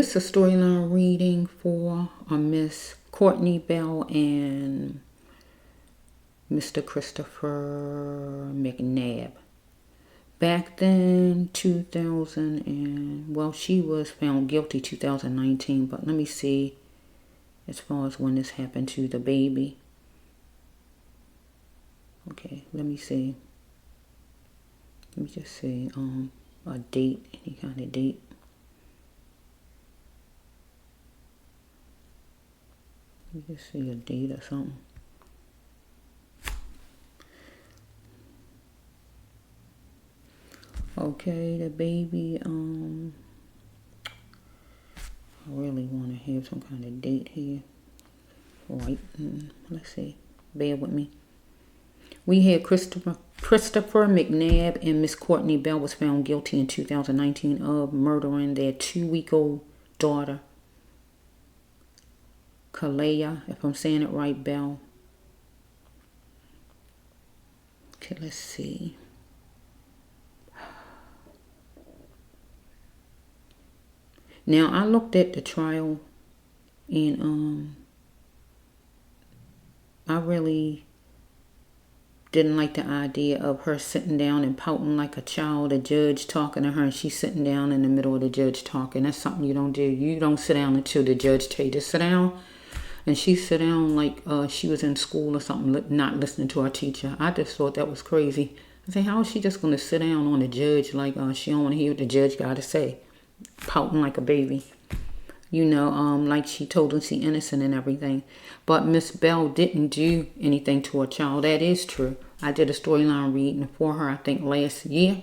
It's a storyline reading for Miss Courtney Bell and Mr. Christopher McNabb. Back then, 2000 and, well, she was found guilty 2019, but let me see as far as when this happened to the baby. Okay, let me see. Let me just see, a date, any kind of date. Let me just see a date or something. Okay, the baby, I really want to have some kind of date here. Right, let's see, bear with me. We had Christopher McNabb and Miss Courtney Bell was found guilty in 2019 of murdering their 2-week-old daughter, Caliyah, if I'm saying it right, Bell. Okay, let's see. Now, I looked at the trial and I really didn't like the idea of her sitting down and pouting like a child, the judge talking to her, and she's sitting down in the middle of the judge talking. That's something you don't do. You don't sit down until the judge tell you to sit down. And she sit down like she was in school or something, not listening to her teacher. I just thought that was crazy. I said, how is she just going to sit down on the judge like she don't want to hear what the judge got to say? Pouting like a baby. You know, like she told him she's innocent and everything. But Miss Bell didn't do anything to her child. That is true. I did a storyline reading for her, I think, last year.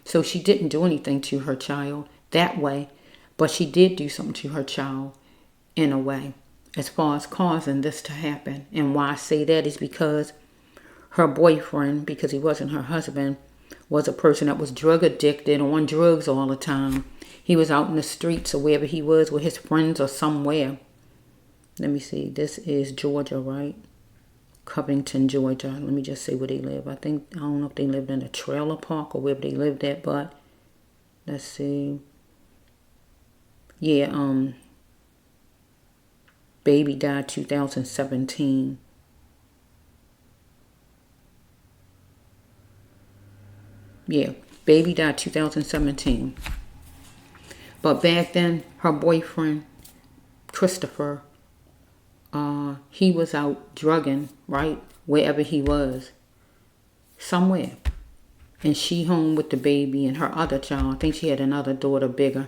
So she didn't do anything to her child that way. But she did do something to her child in a way, as far as causing this to happen. And why I say that is because her boyfriend, because he wasn't her husband, was a person that was drug addicted, on drugs all the time. He was out in the streets or wherever he was with his friends or somewhere. Let me see. This is Georgia, right? Covington, Georgia. Let me just say where they live. I don't know if they lived in a trailer park or wherever they lived at, but let's see. Yeah, baby died 2017. Yeah, baby died 2017. But back then, her boyfriend, Christopher, he was out drugging, right? Wherever he was. Somewhere. And she home with the baby and her other child. I think she had another daughter bigger.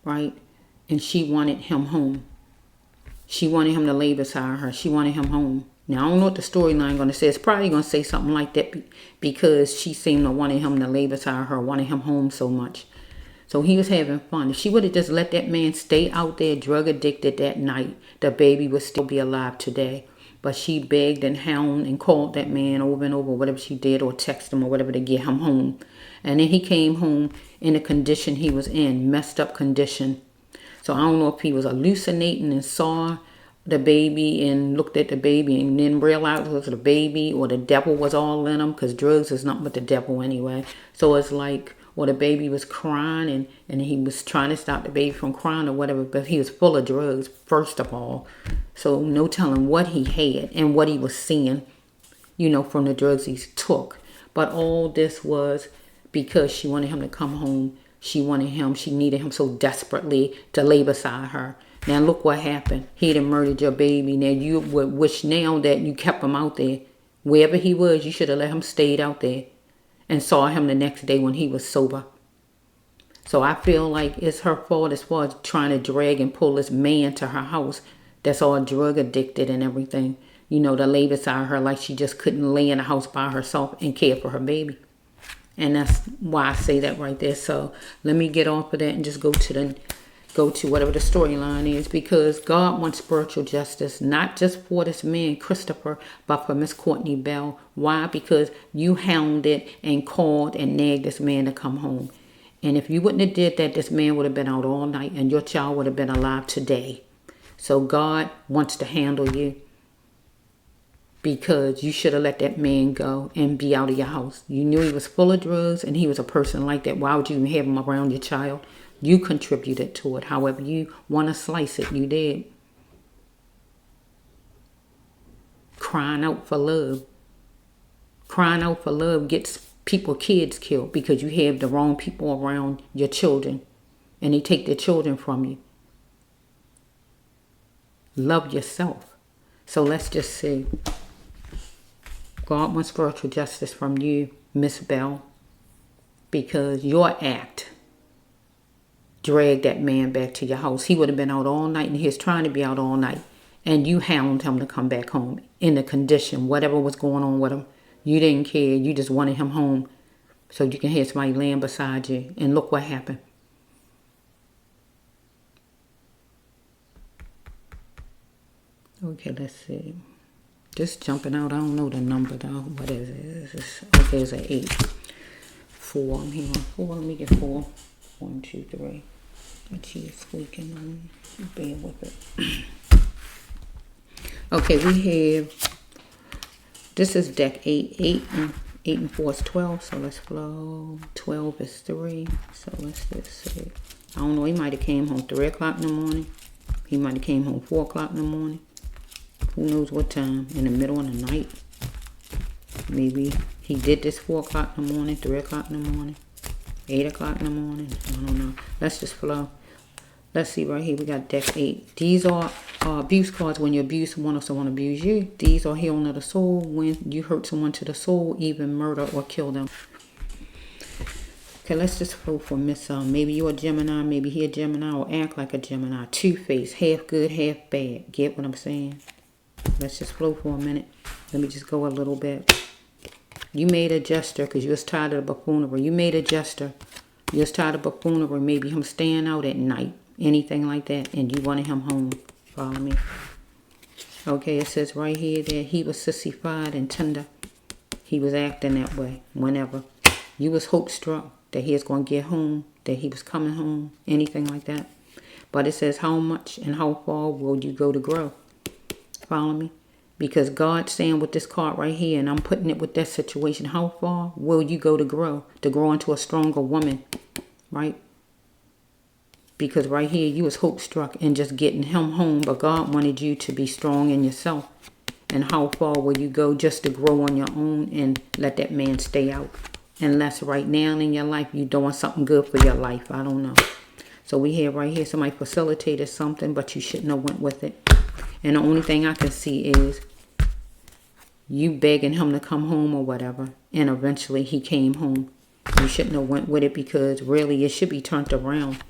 Right? And she wanted him home. She wanted him to lay beside her. She wanted him home. Now, I don't know what the storyline going to say. It's probably going to say something like that because she seemed to want him to lay beside her, wanted him home so much. So he was having fun. If she would have just let that man stay out there drug addicted that night, the baby would still be alive today. But she begged and hounded and called that man over and over, whatever she did, or texted him or whatever to get him home. And then he came home in the condition he was in, messed up condition. So I don't know if he was hallucinating and saw the baby and looked at the baby and then realized it was the baby, or the devil was all in him, because drugs is nothing but the devil anyway. So it's like, or the baby was crying and he was trying to stop the baby from crying or whatever, but he was full of drugs, first of all. So no telling what he had and what he was seeing, you know, from the drugs he took. But all this was because she wanted him to come home. She needed him so desperately to lay beside her. Now look what happened. He done murdered your baby. Now you would wish now that you kept him out there. Wherever he was, you should have let him stay out there and saw him the next day when he was sober. So I feel like it's her fault as far as trying to drag and pull this man to her house that's all drug addicted and everything, you know, to lay beside her like she just couldn't lay in the house by herself and care for her baby. And that's why I say that right there. So let me get off of that and just go to whatever the storyline is, because God wants spiritual justice, not just for this man, Christopher, but for Miss Courtney Bell. Why? Because you hounded and called and nagged this man to come home. And if you wouldn't have did that, this man would have been out all night and your child would have been alive today. So God wants to handle you, because you should have let that man go and be out of your house. You knew he was full of drugs and he was a person like that. Why would you even have him around your child? You contributed to it. However you want to slice it, you did. Crying out for love. Crying out for love gets kids killed because you have the wrong people around your children and they take their children from you. Love yourself. So let's just see. God wants spiritual justice from you, Miss Bell, because your act dragged that man back to your house. He would have been out all night, and he was trying to be out all night, and you hound him to come back home in the condition, whatever was going on with him. You didn't care. You just wanted him home so you can have somebody laying beside you. And look what happened. Okay, let's see. Just jumping out. I don't know the number though. What is it? Okay, it's an 8. 4. I'm here on 4. Let me get 4. 1, 2, 3. She is squeaking on. Bear with it. Okay, we have. This is deck 8. 8 and 4 is 12. So let's flow. 12 is 3. So let's just see. I don't know. He might have came home 3 o'clock in the morning. He might have came home 4 o'clock in the morning. Who knows what time? In the middle of the night. Maybe he did this 4 o'clock in the morning, 3 o'clock in the morning, 8 o'clock in the morning. I don't know. Let's just flow. Let's see right here. We got deck 8. These are abuse cards when you abuse someone or someone abuse you. These are healing of the soul when you hurt someone to the soul, even murder or kill them. Okay, let's just flow for Miss. Maybe you're a Gemini, maybe he a Gemini, or act like a Gemini. Two-faced, half good, half bad. Get what I'm saying? Let's just flow for a minute. Let me just go a little bit. You made a gesture because you was tired of the buffoonery. You made a gesture. You was tired of buffoonery. Maybe him staying out at night. Anything like that. And you wanted him home. Follow me? Okay, it says right here that he was sissified and tender. He was acting that way whenever. You was hope struck that he was going to get home. That he was coming home. Anything like that. But it says how much and how far will you go to grow? Follow me? Because God's saying with this card right here, and I'm putting it with that situation, how far will you go to grow? To grow into a stronger woman, right? Because right here, you was hope struck and just getting him home, but God wanted you to be strong in yourself. And how far will you go just to grow on your own and let that man stay out? Unless right now in your life, you're doing something good for your life. I don't know. So we have right here, somebody facilitated something, but you shouldn't have went with it. And the only thing I can see is you begging him to come home or whatever. And eventually he came home. You shouldn't have went with it because really it should be turned around.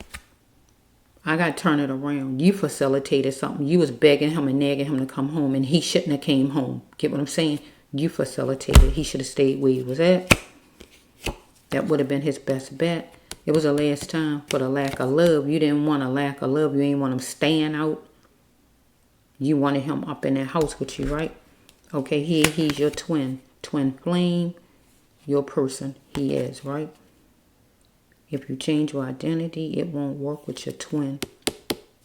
I got to turn it around. You facilitated something. You was begging him and nagging him to come home. And he shouldn't have came home. Get what I'm saying? You facilitated. He should have stayed where he was at. That would have been his best bet. It was the last time for the lack of love. You didn't want a lack of love. You didn't want him staying out. You wanted him up in that house with you, right? Okay, he's your twin. Twin flame, your person. He is, right? If you change your identity, it won't work with your twin.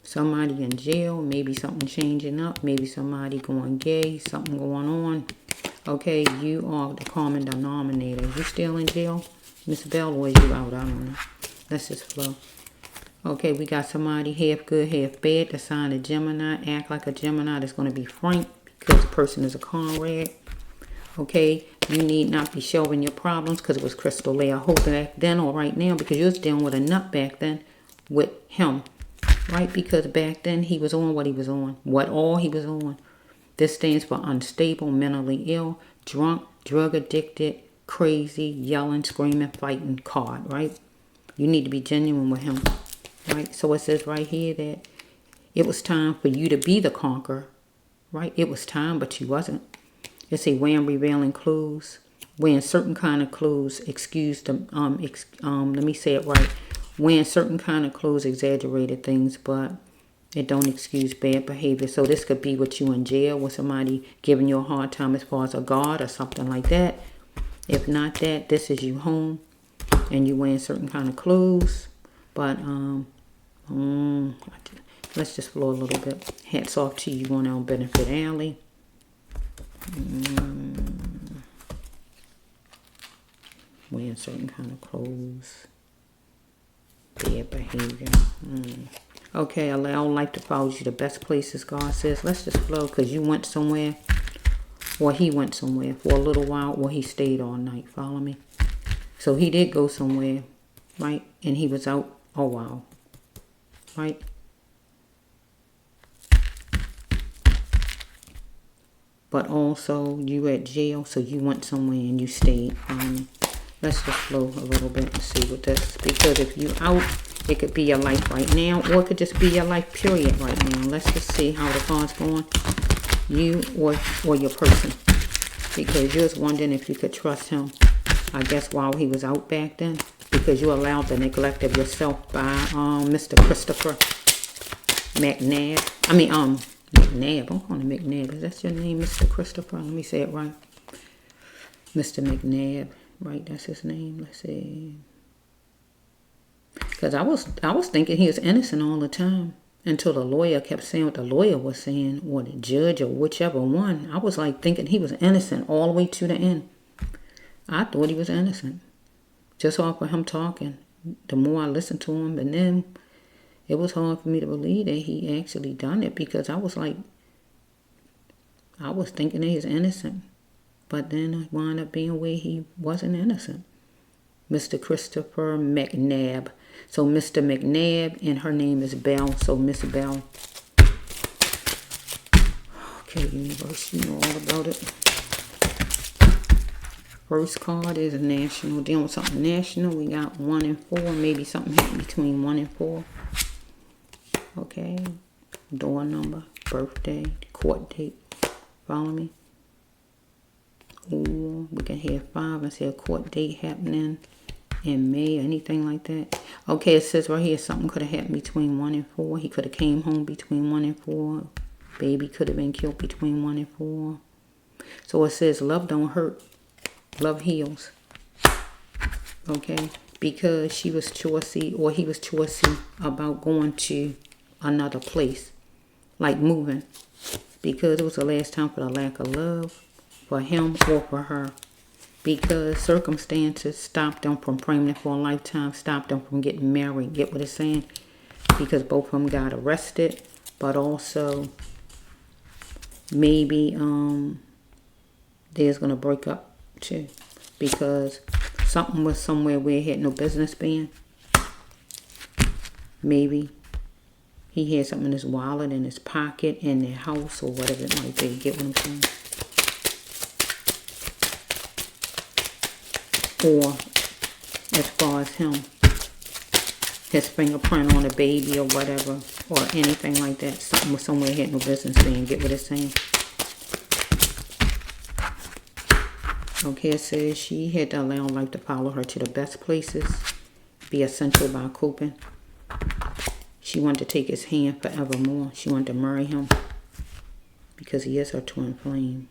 Somebody in jail, maybe something changing up. Maybe somebody going gay, something going on. Okay, you are the common denominator. You still in jail? Miss Bell, or you out? I don't know. Let's just flow. Okay, we got somebody half good, half bad. The sign of Gemini. Act like a Gemini. That's going to be frank because the person is a Conrad. Okay, you need not be showing your problems because it was crystal layer. I hope back then or right now because you was dealing with a nut back then with him. Right? Because back then he was on what he was on. What all he was on. This stands for unstable, mentally ill, drunk, drug addicted, crazy, yelling, screaming, fighting card. Right? You need to be genuine with him. Right, so it says right here that it was time for you to be the conqueror, right? It was time, but you wasn't. It say wearing revealing clothes, wearing certain kind of clothes. Excuse the let me say it right. Wearing certain kind of clothes, exaggerated things, but it don't excuse bad behavior. So this could be with you in jail, with somebody giving you a hard time as far as a guard or something like that. If not that, this is you home, and you wearing certain kind of clothes. But let's just flow a little bit. Hats off to you going on Benefit Alley. Wearing certain kind of clothes. Bad behavior. Okay, allow life to follow you. The best places, God says. Let's just flow, because you went somewhere, or he went somewhere for a little while, or he stayed all night. Follow me? So he did go somewhere, right? And he was out a while, right? But also, you were at jail, so you went somewhere and you stayed. Let's just flow a little bit and see what this. Because if you out, it could be your life right now, or it could just be your life period right now. Let's just see how the cards going. You or your person. Because you was wondering if you could trust him, I guess, while he was out back then. Because you allowed the neglect of yourself by Mr. Christopher McNabb. McNabb. I'm calling him McNabb. Is that your name, Mr. Christopher? Let me say it right. Mr. McNabb. Right, that's his name. Let's see. Because I was thinking he was innocent all the time. Until the lawyer kept saying what the lawyer was saying. Or the judge, or whichever one. I was like thinking he was innocent all the way to the end. I thought he was innocent. Just off of him talking. The more I listened to him, and then it was hard for me to believe that he actually done it, because I was thinking that he was innocent. But then I wound up being where he wasn't innocent. Mr. Christopher McNabb. So Mr. McNabb, and her name is Bell. So Miss Bell. Okay, universe, you know all about it. First card is national. Dealing with something national. We got 1 and 4. Maybe something happened between 1 and 4. Okay. Door number. Birthday. Court date. Follow me? Or we can have 5 and say a court date happening in May or anything like that. Okay, it says right here something could have happened between 1 and 4. He could have came home between 1 and 4. Baby could have been killed between 1 and 4. So it says love don't hurt. Love heals. Okay? Because she was choosy, or he was choosy about going to another place. Like moving. Because it was the last time for the lack of love. For him or for her. Because circumstances stopped them from pregnant for a lifetime. Stopped them from getting married. Get what it's saying? Because both of them got arrested. But also, maybe they's going to break up too. Because something was somewhere where it had no business being. Maybe he had something in his wallet, in his pocket, in their house, or whatever it might be. Get what I'm saying? Or, as far as him, his fingerprint on a baby or whatever, or anything like that. Something was somewhere he had no business being. Get what it's saying? Okay, it says she had to allow life to follow her to the best places. Be essential by coping. She wanted to take his hand forevermore. She wanted to marry him. Because he is her twin flame.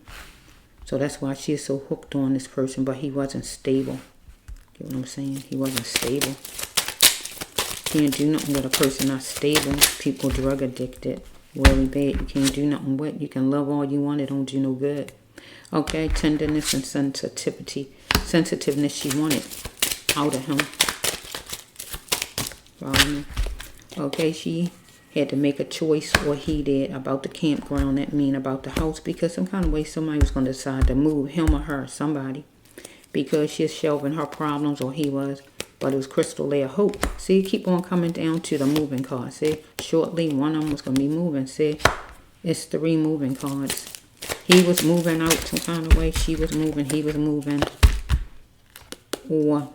So that's why she is so hooked on this person. But he wasn't stable. Get what I'm saying? He wasn't stable. Can't do nothing with a person not stable. People drug addicted. Really bad. You can't do nothing with. You can love all you want. It don't do no good. Okay, tenderness and sensitivity. Sensitiveness she wanted out of him. Follow me? Okay, she had to make a choice, or he did, about the campground. That mean about the house. Because some kind of way somebody was going to decide to move, him or her, somebody. Because she's shelving her problems, or he was. But it was crystal layer hope. See, keep on coming down to the moving card. See, shortly one of them was going to be moving. See, it's 3 moving cards. He was moving out some kind of way. She was moving. He was moving. Or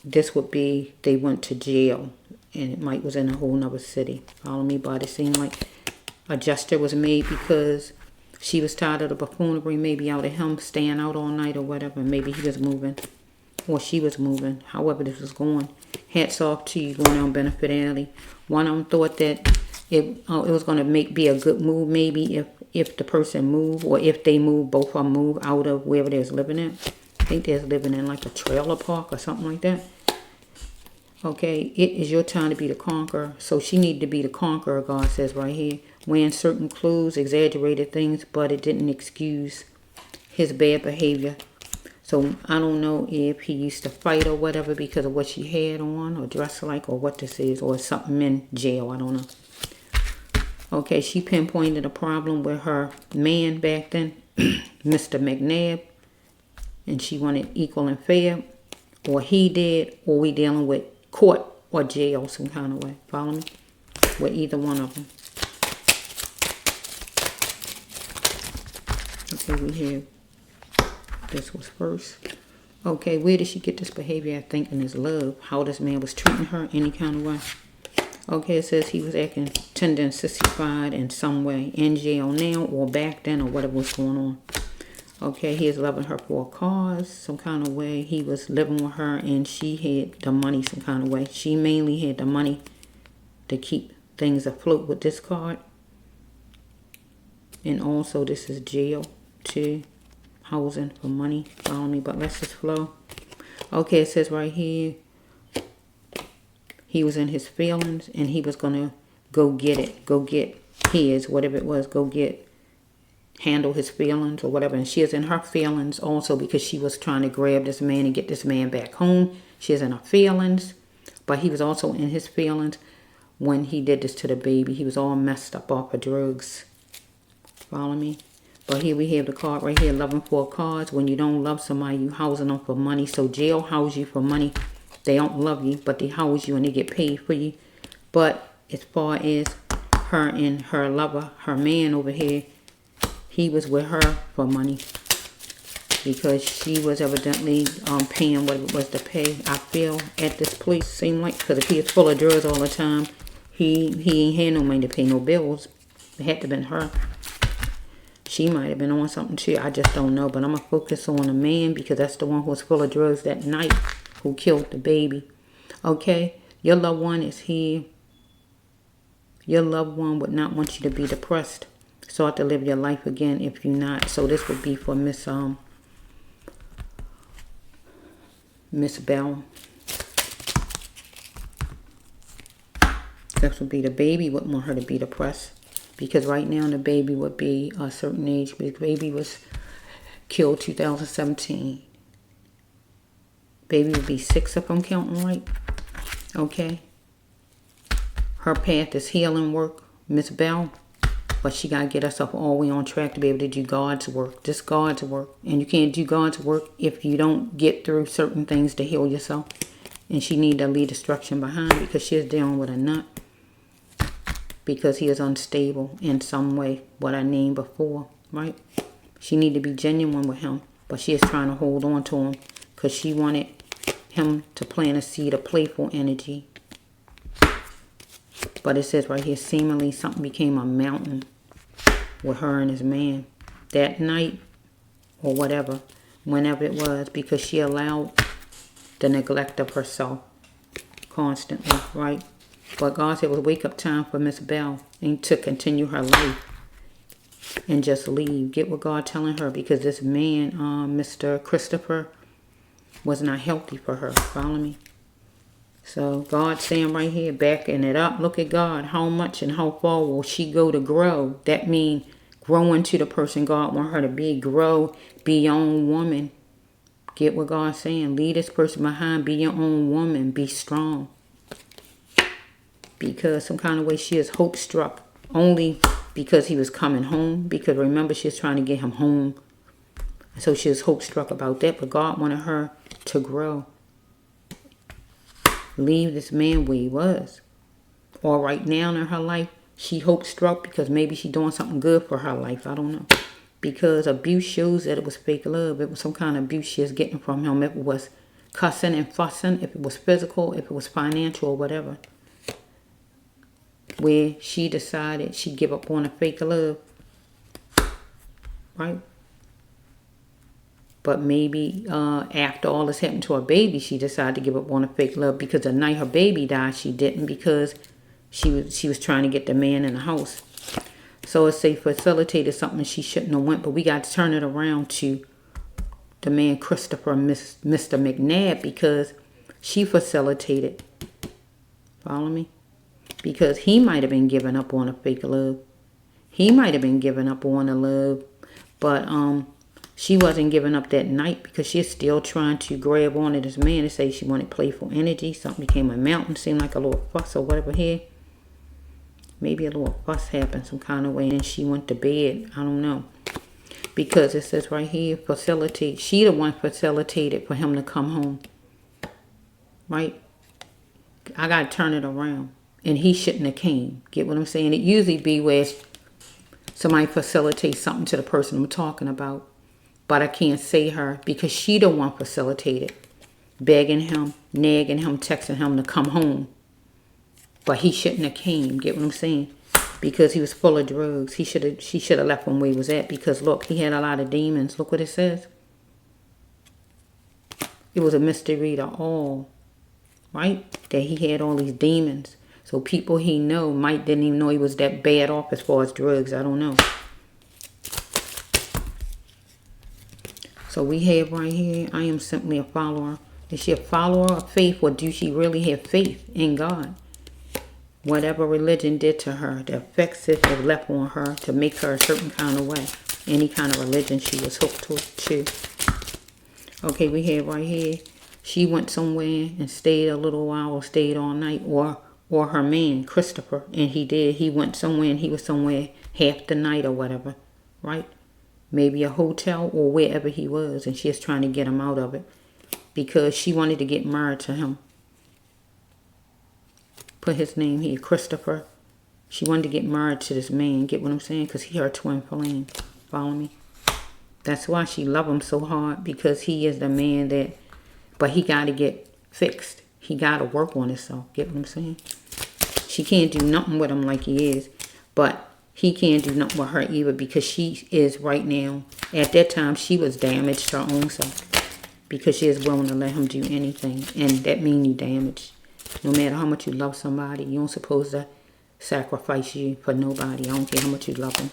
this would be they went to jail. And it might was in a whole nother city. Follow me? But it seemed like a gesture was made because she was tired of the buffoonery. Maybe out of him staying out all night or whatever. Maybe he was moving. Or she was moving. However this was going. Hats off to you going down Benefit Alley. One of them thought that it was going to be a good move. Maybe if the person moved, or if they move, both of them move out of wherever they was living at. I think they was living in like a trailer park or something like that. Okay, it is your time to be the conqueror. So she needed to be the conqueror, God says right here. Wearing certain clothes, exaggerated things, but it didn't excuse his bad behavior. So I don't know if he used to fight or whatever because of what she had on or dressed like or what this is, or something in jail. I don't know. Okay, she pinpointed a problem with her man back then, Mr. McNabb, and she wanted equal and fair, or he did, or we dealing with court or jail some kind of way. Follow me? With either one of them. Okay, we have, this was first. Okay, where did she get this behavior? I think in his love. How this man was treating her any kind of way. Okay, it says he was acting tender and sissified in some way. In jail now or back then or whatever was going on. Okay, he is loving her for a cause, some kind of way. He was living with her and she had the money some kind of way. She mainly had the money to keep things afloat with this card. And also this is jail too. Housing for money. Follow me, but let's just flow. Okay, it says right here, he was in his feelings and he was going to go get it. Go get his, whatever it was, go get, handle his feelings or whatever. And she is in her feelings also because she was trying to grab this man and get this man back home. She is in her feelings, but he was also in his feelings when he did this to the baby. He was all messed up off of drugs. Follow me? But here we have the card right here, loving for a cause. When you don't love somebody, you housing them for money. So jail house you for money. They don't love you, but they house you and they get paid for you. But as far as her and her lover, her man over here, he was with her for money. Because she was evidently paying what it was to pay. I feel at this place, seem like, because if he is full of drugs all the time, he ain't had no money to pay no bills. It had to have been her. She might have been on something too. I just don't know. But I'm going to focus on the man because that's the one who was full of drugs that night who killed the baby. Okay? Your loved one is here. Your loved one would not want you to be depressed. Start to live your life again if you're not. So this would be for Miss Bell. This would be the baby wouldn't want her to be depressed. Because right now the baby would be a certain age. The baby was killed 2017. Baby would be 6 if I'm counting right. Okay. Her path is healing work, Miss Bell. But she got to get herself all the way on track to be able to do God's work. Just God's work. And you can't do God's work if you don't get through certain things to heal yourself. And she need to leave destruction behind because she is dealing with a nut. Because he is unstable in some way, what I named before, right? She need to be genuine with him, but she is trying to hold on to him because she wanted him to plant a seed of playful energy. But it says right here, seemingly something became a mountain with her and his man that night or whatever, whenever it was, because she allowed the neglect of herself constantly, right? But God said it was wake up time for Miss Bell and to continue her life and just leave. Get what God telling her because this man, Mr. Christopher, was not healthy for her. Follow me? So God saying right here, backing it up. Look at God. How much and how far will she go to grow? That means grow into the person God want her to be. Grow. Be your own woman. Get what God's saying. Leave this person behind. Be your own woman. Be strong. Because some kind of way she is hope struck only because he was coming home. Because remember, she was trying to get him home. So she was hope struck about that. But God wanted her to grow. Leave this man where he was. Or right now in her life, she hope struck because maybe she's doing something good for her life. I don't know. Because abuse shows that it was fake love. It was some kind of abuse she was getting from him. If it was cussing and fussing, if it was physical, if it was financial or whatever. Where she decided she'd give up on a fake love. Right? But maybe after all this happened to her baby, she decided to give up on a fake love. Because the night her baby died, she didn't. Because she was trying to get the man in the house. So it's say facilitated something she shouldn't have went. But we got to turn it around to the man Christopher Mr. McNabb. Because she facilitated. Follow me? Because he might have been giving up on a fake love. He might have been giving up on a love. But She wasn't giving up that night because she's still trying to grab onto this man to say she wanted playful energy. Something became a mountain, seemed like a little fuss or whatever here. Maybe a little fuss happened some kind of way, and then she went to bed. I don't know. Because it says right here, facilitate. She the one facilitated for him to come home. Right? I got to turn it around. And he shouldn't have came. Get what I'm saying? It usually be where somebody facilitates something to the person I'm talking about. But I can't say her because she the one facilitated. Begging him, nagging him, texting him to come home. But he shouldn't have came. Get what I'm saying? Because he was full of drugs. She should have left him where he was at. Because look, he had a lot of demons. Look what it says. It was a mystery to all. Right? That he had all these demons. So people he know didn't even know he was that bad off as far as drugs. I don't know. So we have right here, I am simply a follower. Is she a follower of faith, or do she really have faith in God? Whatever religion did to her, the effects it have left on her to make her a certain kind of way. Any kind of religion she was hooked to. Okay, we have right here, she went somewhere and stayed a little while or stayed all night, or her man, Christopher, and he did. He went somewhere and he was somewhere half the night or whatever, right? Maybe a hotel or wherever he was, and she's trying to get him out of it because she wanted to get married to him. Put his name here, Christopher. She wanted to get married to this man, get what I'm saying? Because he her twin flame. Follow me? That's why she loved him so hard, because he is the man that, but he got to get fixed. He got to work on himself, get what I'm saying? She can't do nothing with him like he is, but he can't do nothing with her either, because she is right now, at that time, she was damaged her own self, because she is willing to let him do anything, and that means you damaged. No matter how much you love somebody, you don't supposed to sacrifice you for nobody. I don't care how much you love them.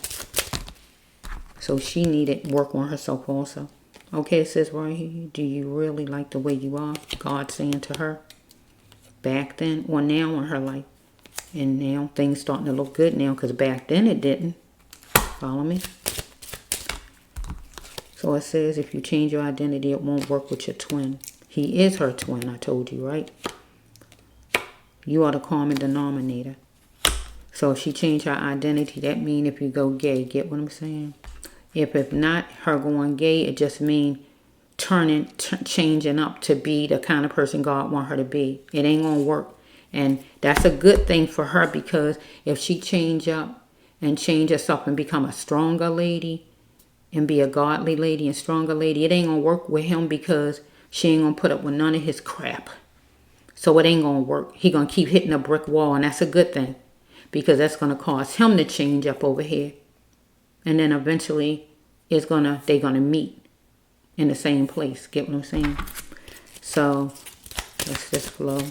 So she needed work on herself also. Okay, it says right here, do you really like the way you are? God saying to her, back then or now in her life. And now things starting to look good now, because back then it didn't. Follow me? So it says if you change your identity, it won't work with your twin. He is her twin, I told you, right? You are the common denominator. So if she changed her identity, that means if you go gay, get what I'm saying? If not, her going gay, it just means changing up to be the kind of person God want her to be. It ain't going to work. And that's a good thing for her, because if she change up and change herself and become a stronger lady and be a godly lady and stronger lady, it ain't going to work with him, because she ain't going to put up with none of his crap. So it ain't going to work. He going to keep hitting a brick wall, and that's a good thing, because that's going to cause him to change up over here. And then eventually they're going to meet in the same place. Get what I'm saying? So let's just flow.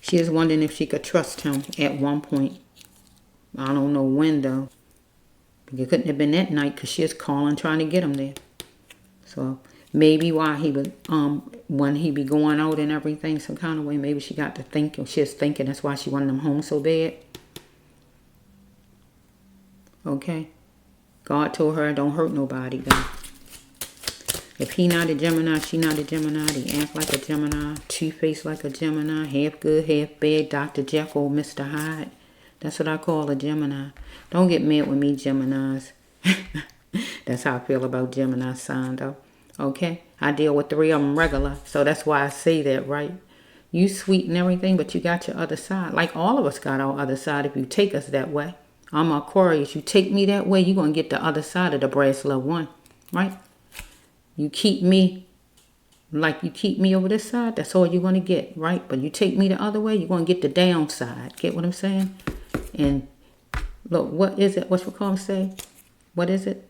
She is wondering if she could trust him at one point. I don't know when though. It couldn't have been that night, because she is calling trying to get him there. So maybe while he would, when he be going out and everything, some kind of way, maybe she got to thinking. She was thinking that's why she wanted him home so bad. Okay. God told her don't hurt nobody though. If he not a Gemini, she not a Gemini. They act like a Gemini, two-faced like a Gemini, half good, half bad, Dr. Jekyll, Mr. Hyde. That's what I call a Gemini. Don't get mad with me, Geminis. That's how I feel about Gemini sign, though. Okay? I deal with 3 of them regular, so that's why I say that, right? You sweet and everything, but you got your other side. Like all of us got our other side if you take us that way. I'm Aquarius. You take me that way, you're going to get the other side of the brass level 1, right? You keep me like you keep me over this side, that's all you're going to get, right? But you take me the other way, you're going to get the downside. Get what I'm saying? And look, what is it? What's McCall say? What is it?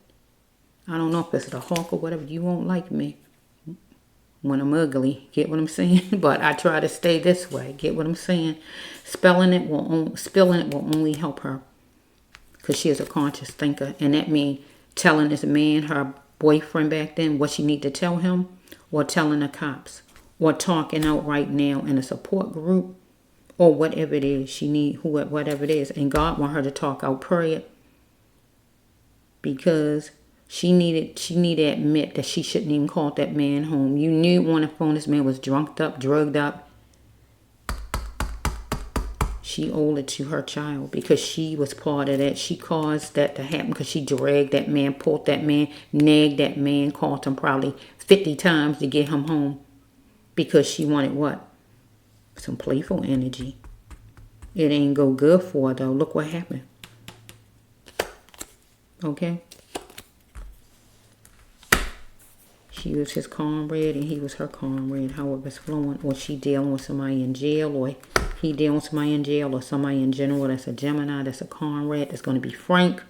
I don't know if it's the hawk or whatever. You won't like me when I'm ugly. Get what I'm saying? But I try to stay this way. Get what I'm saying? Spilling it will only help her, because she is a conscious thinker. And that means telling this man, her boyfriend back then, what she need to tell him, or telling the cops, or talking out right now in a support group, or whatever it is she need, whatever it is. And God want her to talk out, period. Because she needed to admit that she shouldn't even call that man home. You knew on the phone this man was drugged up. She owed it to her child because she was part of that. She caused that to happen because she dragged that man, pulled that man, nagged that man, called him probably 50 times to get him home. Because she wanted what? Some playful energy. It ain't go good for her though. Look what happened. Okay? She was his comrade and he was her comrade, however it's flowing. Or she dealing with somebody in jail, or he dealing with somebody in jail, or somebody in general that's a Gemini, that's a comrade, that's going to be frank.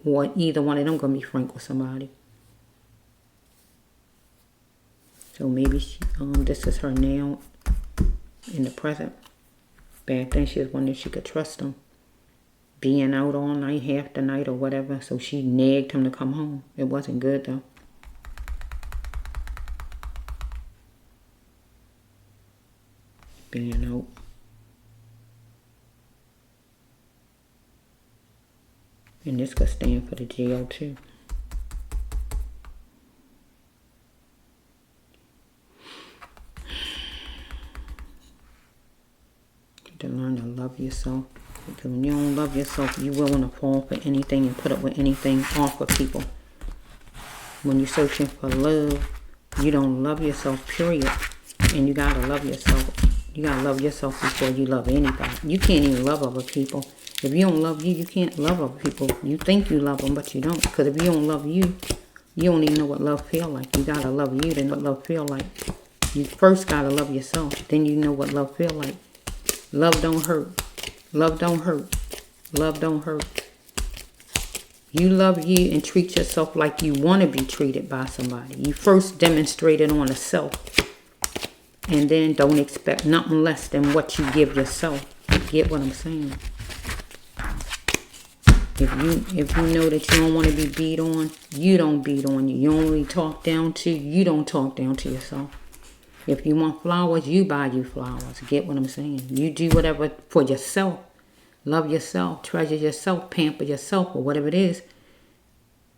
Or either one of them going to be frank with somebody. So maybe this is her now in the present. Back then she was wondering if she could trust him. Being out all night, half the night or whatever. So she nagged him to come home. It wasn't good though. Being out. And this could stand for the jail too. To learn to love yourself. Because when you don't love yourself, you're willing to fall for anything and put up with anything off of people. When you're searching for love, you don't love yourself, period. And you gotta love yourself. You gotta love yourself before you love anybody. You can't even love other people. If you don't love you, you can't love other people. You think you love them, but you don't. Because if you don't love you, you don't even know what love feel like. You gotta love you to know what love feel like. You first gotta love yourself. Then you know what love feel like. Love don't hurt. Love don't hurt. Love don't hurt. You love you and treat yourself like you want to be treated by somebody. You first demonstrate it on a self. And then don't expect nothing less than what you give yourself. Get what I'm saying? If you know that you don't want to be beat on, you don't beat on you. You don't really talk down to, you don't talk down to yourself. If you want flowers, you buy you flowers. Get what I'm saying? You do whatever for yourself. Love yourself. Treasure yourself. Pamper yourself or whatever it is.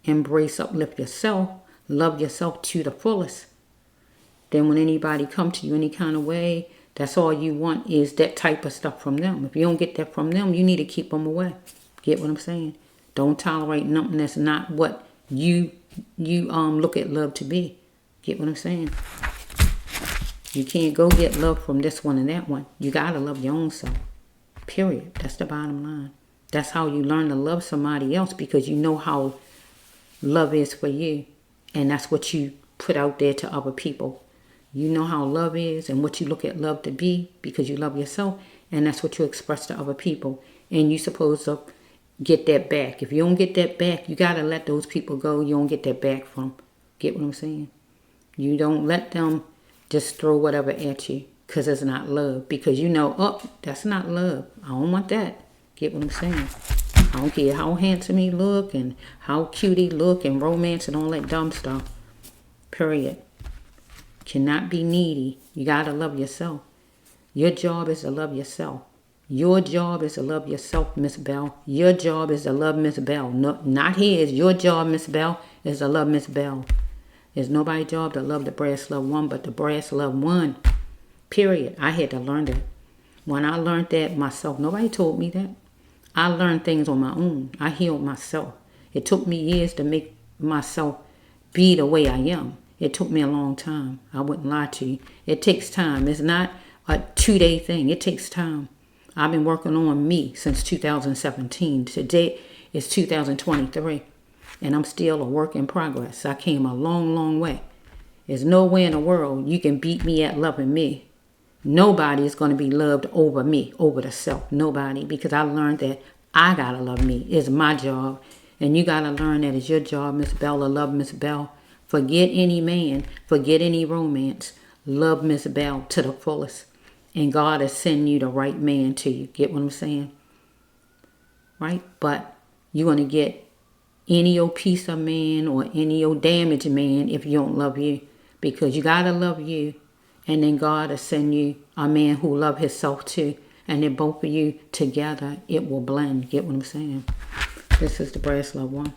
Embrace, uplift yourself. Love yourself to the fullest. Then when anybody come to you any kind of way, that's all you want is that type of stuff from them. If you don't get that from them, you need to keep them away. Get what I'm saying? Don't tolerate nothing that's not what you look at love to be. Get what I'm saying? You can't go get love from this one and that one. You got to love your own self. Period. That's the bottom line. That's how you learn to love somebody else, because you know how love is for you. And that's what you put out there to other people. You know how love is and what you look at love to be, because you love yourself. And that's what you express to other people. And you're supposed to get that back. If you don't get that back, you got to let those people go you don't get that back from. Get what I'm saying? You don't let them just throw whatever at you, because it's not love. Because you know, oh, that's not love. I don't want that. Get what I'm saying? I don't care how handsome he look and how cute he look and romance and all that dumb stuff. Period. Cannot be needy. You got to love yourself. Your job is to love yourself. Your job is to love yourself, Miss Bell. Your job is to love Miss Bell. No, not his. Your job, Miss Bell, is to love Miss Bell. There's nobody's job to love the brass love one, but the brass love one. Period. I had to learn that. When I learned that myself, nobody told me that. I learned things on my own. I healed myself. It took me years to make myself be the way I am. It took me a long time. I wouldn't lie to you. It takes time. It's not a 2-day thing. It takes time. I've been working on me since 2017. Today is 2023. And I'm still a work in progress. I came a long, long way. There's nowhere in the world you can beat me at loving me. Nobody is going to be loved over me, over the self. Nobody. Because I learned that I got to love me. It's my job. And you got to learn that it's your job, Miss Bell, to love Miss Bell. Forget any man. Forget any romance. Love Miss Bell to the fullest. And God will send you the right man to you. Get what I'm saying? Right? But you're going to get any old piece of man or any old damaged man if you don't love you. Because you got to love you. And then God will send you a man who love himself too. and then both of you together, it will blend. Get what I'm saying? This is the brass love one.